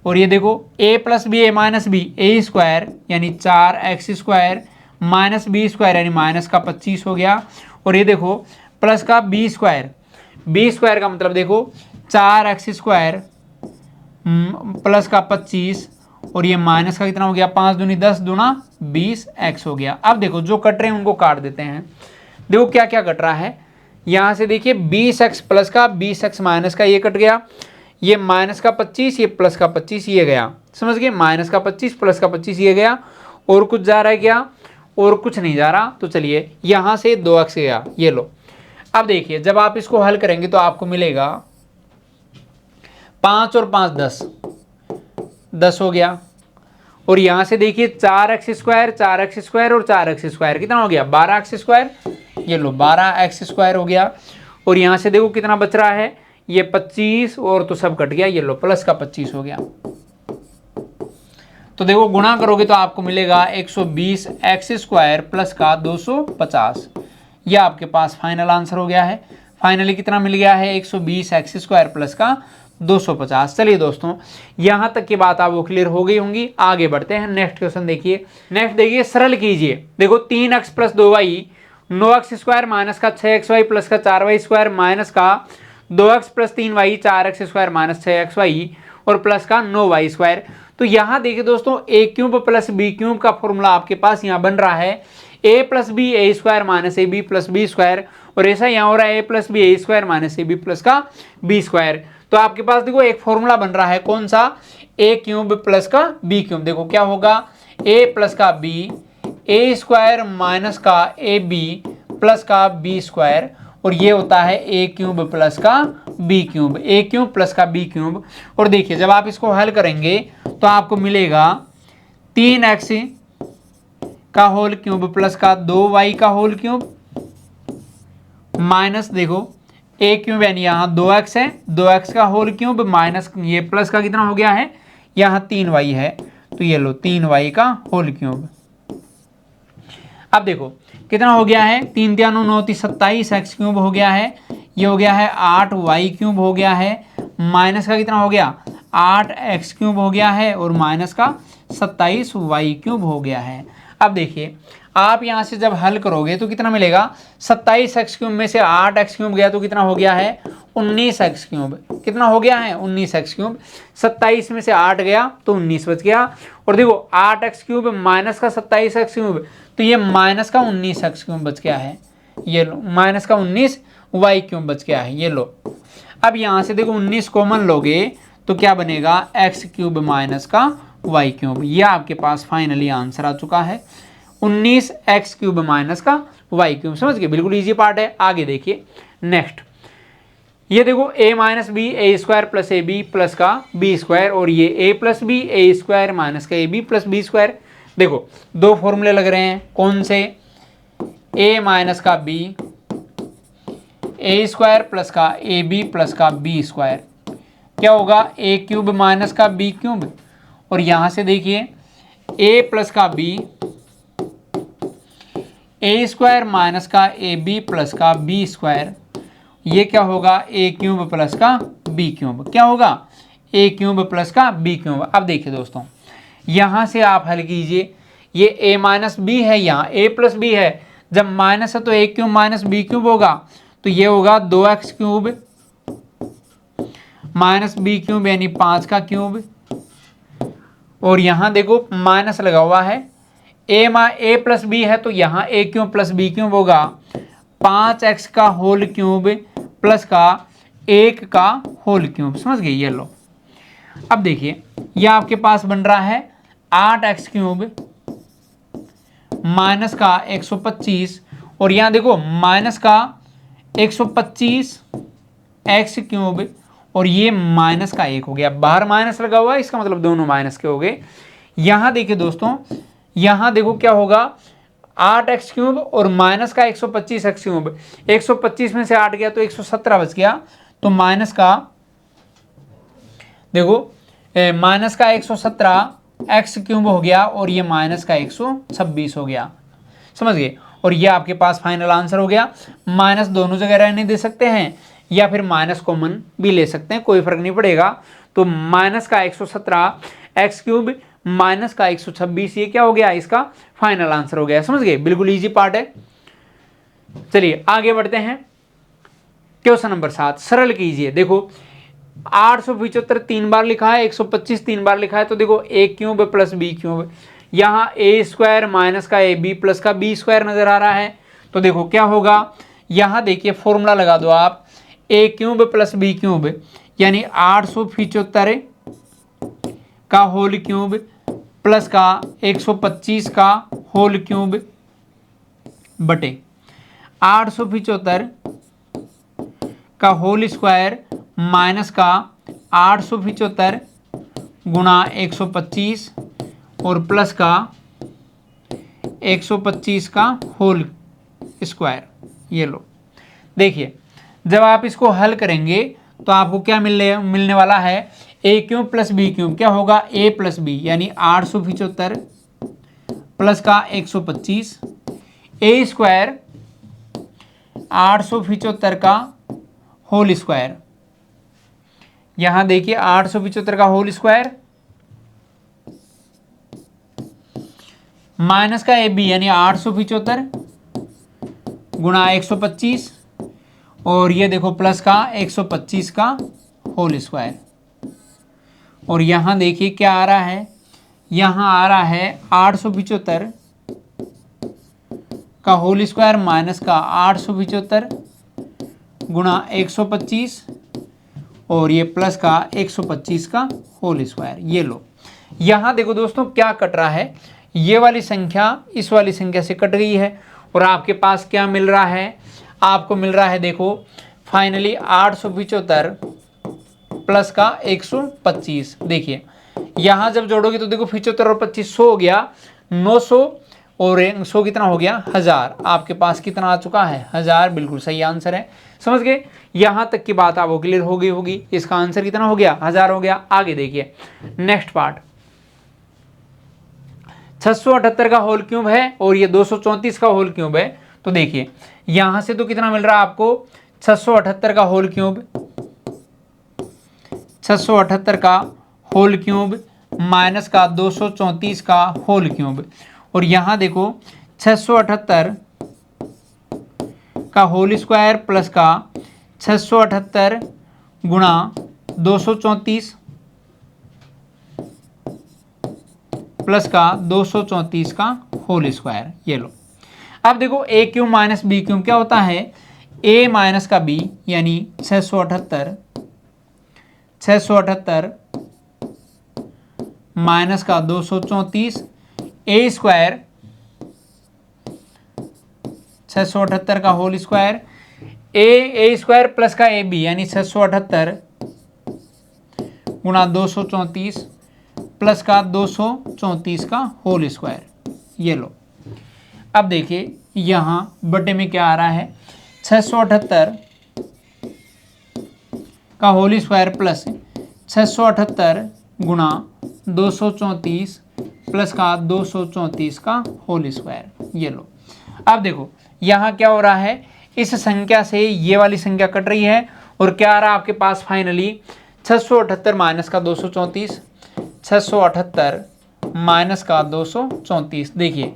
और ये देखो a plus b a minus b a square यानी 4x square minus b square यानी माइनस का 25 हो गया। और ये देखो प्लस का बी स्क्वायर का मतलब देखो 4x स्क्वायर प्लस का 25 और ये माइनस का कितना हो गया 5 दूनी 10 दूना 20x हो गया। अब देखो जो कट रहे हैं उनको काट देते हैं। देखो क्या क्या कट रहा है यहाँ से देखिए 20x प्लस का 20x माइनस का ये कट गया, ये माइनस का 25 ये प्लस का 25 ये गया, समझ गए माइनस का 25 प्लस का 25 ये गया। और कुछ जा रहा है क्या और कुछ नहीं जा रहा। तो चलिए यहाँ से 2x गया ये लो। अब देखिए जब आप इसको हल करेंगे तो आपको मिलेगा 5 और 5 10 हो गया। और यहाँ से देखिए 4x स्क्वायर और 4x स्क्वायर कितना हो गया 12x स्क्वायर, ये लो 12x स्क्वायर हो गया। और यहाँ से देखो कितना बच रहा है ये 25 और तो सब कट गया, ये लो प्लस का 25 हो गया। तो देखो गुणा करोगे तो आपको मिलेगा 120x स्क्वायर प्लस का 250। यह आपके पास फाइनल आंसर हो गया है। फाइनली कितना मिल गया है 120x स्क्वायर प्लस का 250। चलिए दोस्तों यहाँ तक की बात आपको क्लियर हो गई होंगी। आगे बढ़ते हैं नेक्स्ट क्वेश्चन देखिए। नेक्स्ट देखिए सरल कीजिए। देखो 3x plus 2y 9x square minus का 6xy प्लस का 4y स्क्वायर माइनस का 2x plus 3y 4x square minus 6xy और प्लस का 9y स्क्वायर। तो यहाँ देखिए दोस्तों a cube plus b cube का फॉर्मूला आपके पास यहाँ बन रहा है a plus b a square minus a b plus b square, और ऐसा यहाँ हो रहा है a plus b a square minus a b plus का बी स्क्वायर। तो आपके पास देखो एक फॉर्मूला बन रहा है कौन सा a क्यूब प्लस का बी क्यूब। देखो क्या होगा a प्लस का बी ए स्क्वायर माइनस का ए बी प्लस का बी स्क्वायर, और ये होता है a क्यूब प्लस का b cube, a cube plus का बी क्यूब। और देखिए जब आप इसको हल करेंगे तो आपको मिलेगा 3x का होल क्यूब प्लस का 2y का होल क्यूब माइनस देखो a क्यूब यानी यहाँ 2x है 2x का होल क्यूब माइनस ये प्लस का कितना हो गया है यहाँ 3y है तो ये लो 3y का होल क्यूब। अब देखो कितना हो गया है 3 3 9 27 x क्यूब हो गया है, ये हो गया है 8y क्यूब हो गया है माइनस का कितना हो गया 8x क्यूब हो गया है और माइनस का 27y क्यूब हो गया है। अब देखिए आप यहाँ से जब हल करोगे तो कितना मिलेगा 27x क्यूब में से 8x क्यूब गया तो कितना हो गया है 19x क्यूब, कितना हो गया है 19x क्यूब। 27 में से 8 गया तो 19 बच गया। और देखो 8x क्यूब माइनस का 27x क्यूब तो ये माइनस का 19x क्यूब बच गया है, ये लो माइनस का 19y क्यूब बच गया है, ये लो। अब यहाँ से देखो 19 कॉमन लोगे तो क्या बनेगा x क्यूब माइनस का y क्यूब। ये आपके पास फाइनली आंसर आ चुका है 19x क्यूब माइनस का y क्यूब। समझ गए बिल्कुल इजी पार्ट है। आगे देखिए नेक्स्ट ये देखो a minus b a square plus a b plus का बी स्क्वायर, और ये a plus b a square minus का a b plus b square. देखो दो फॉर्मूले लग रहे हैं कौन से a माइनस का b ए स्क्वायर प्लस का ए बी प्लस का बी स्क्वायर, क्या होगा a क्यूब माइनस का b क्यूब, और यहाँ से देखिए a प्लस का b ए स्क्वायर माइनस का ए बी प्लस का बी स्क्वायर, ये क्या होगा a क्यूब प्लस का b क्यूब, क्या होगा a क्यूब प्लस का b क्यूब। अब देखिए दोस्तों यहाँ से आप हल कीजिए, ये a माइनस बी है यहाँ a प्लस बी है, जब माइनस है तो a cube minus b cube होगा तो ये होगा 2x cube minus b cube यानी 5 का क्यूब। और यहाँ देखो माइनस लगा हुआ है a प्लस बी है तो यहाँ a cube plus b cube होगा 5x का होल क्यूब प्लस का 1 का होल क्यूब। समझ गए ये लो। अब देखिए यह आपके पास बन रहा है 8x क्यूब माइनस का 125, और यहाँ देखो माइनस का 125 x क्यूब और ये माइनस का 1 हो गया, बाहर माइनस लगा हुआ है इसका मतलब दोनों माइनस के हो गए। यहाँ देखिए दोस्तों, यहाँ देखो क्या होगा, 8x³ और माइनस का 125x³। 125 में से 8 गया तो 117 बच गया, तो माइनस का देखो माइनस का 117x³ हो गया और ये माइनस का 126 हो गया, समझ गए। और ये आपके पास फाइनल आंसर हो गया। माइनस दोनों जगह रहने दे सकते हैं या फिर माइनस कॉमन भी ले सकते हैं, कोई फर्क नहीं पड़ेगा। तो माइनस का 117x³ माइनस का 126, ये क्या हो गया, इसका फाइनल आंसर हो गया, समझ गए। बिल्कुल इजी पार्ट है। चलिए आगे बढ़ते हैं। क्वेश्चन नंबर 7 सरल कीजिए। देखो 875 3 बार लिखा है, 125 3 बार लिखा है, तो देखो a³ प्लस b³। यहाँ a² माइनस का ab प्लस का b² नजर आ रहा है, तो देखो क्या होगा, यहाँ देखिए फॉर्मूला लगा दो आप, a³ प्लस b³ यानी 875 का होल क्यूब प्लस का 125 का होल क्यूब बटे 875 का होल स्क्वायर माइनस का 875 गुणा 125 और प्लस का 125 का होल स्क्वायर। ये लो, देखिए जब आप इसको हल करेंगे तो आपको क्या मिलने वाला है, a³ प्लस b³ क्या होगा, a प्लस b यानी 875 प्लस का 125, a² 875 का होल स्क्वायर। यहां देखिए 875 का होल स्क्वायर माइनस का ab यानी 875 गुणा 125 और ये देखो प्लस का 125 का होल स्क्वायर। और यहाँ देखिए क्या आ रहा है, यहाँ आ रहा है 875 का होल स्क्वायर माइनस का 875 गुणा 125 और ये प्लस का 125 का होल स्क्वायर। ये लो, यहाँ देखो दोस्तों क्या कट रहा है, ये वाली संख्या इस वाली संख्या से कट गई है और आपके पास क्या मिल रहा है, आपको मिल रहा है देखो फाइनली 875 प्लस का 125। देखिए यहाँ जब जोड़ोगे तो देखो 75 और 25 100 हो गया, 900 और 100 कितना हो गया, 1000। आपके पास कितना आ चुका है, 1000। बिल्कुल सही आंसर है, समझ गए। यहाँ तक की बात आपको क्लियर हो गई होगी, इसका आंसर कितना हो गया, 1000 हो गया। आगे देखिए नेक्स्ट पार्ट, 678 का होल क्यूब है और ये 234 का होल क्यूब है। तो देखिए यहां से तो कितना मिल रहा है आपको, 678 का होल क्यूब, 678 का होल क्यूब माइनस का 234 का होल क्यूब। और यहां देखो 678 का होल स्क्वायर प्लस का 678 गुणा 234 प्लस का 234 का होल स्क्वायर। ये लो, अब देखो a³ माइनस b³ क्या होता है, a माइनस का b यानी 678 माइनस का 234 a² 678 का होल स्क्वायर a² प्लस का ab यानी 678 गुणा 234 प्लस का 234 का होल स्क्वायर। ये लो, अब देखिए यहाँ बटे में क्या आ रहा है, 678 का होल स्क्वायर प्लस 678 गुणा 234 प्लस का 234 का होल स्क्वायर। ये लो, अब देखो यहाँ क्या हो रहा है, इस संख्या से ये वाली संख्या कट रही है और क्या आ रहा है आपके पास फाइनली 678 माइनस का 234, 678 माइनस का 234। देखिए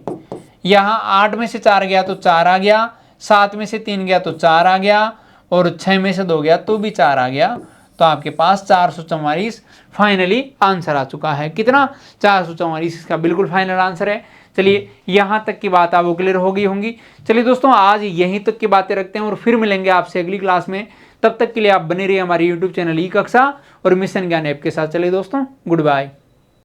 यहाँ 8 में से 4 गया तो 4 आ गया, 7 में से 3 गया तो 4 आ गया और 6 में से 2 गया तो भी 4 आ गया। तो आपके पास 444 फाइनली आंसर आ चुका है। कितना, 444 इसका बिल्कुल फाइनल आंसर है। चलिए यहाँ तक की बात आपको क्लियर हो गई होंगी। चलिए दोस्तों आज यहीं तक की बातें रखते हैं और फिर मिलेंगे आपसे अगली क्लास में। तब तक के लिए आप बने रहिए हमारे यूट्यूब चैनल ई कक्षा और मिशन ज्ञान ऐप के साथ। चलिए दोस्तों, गुड बाय।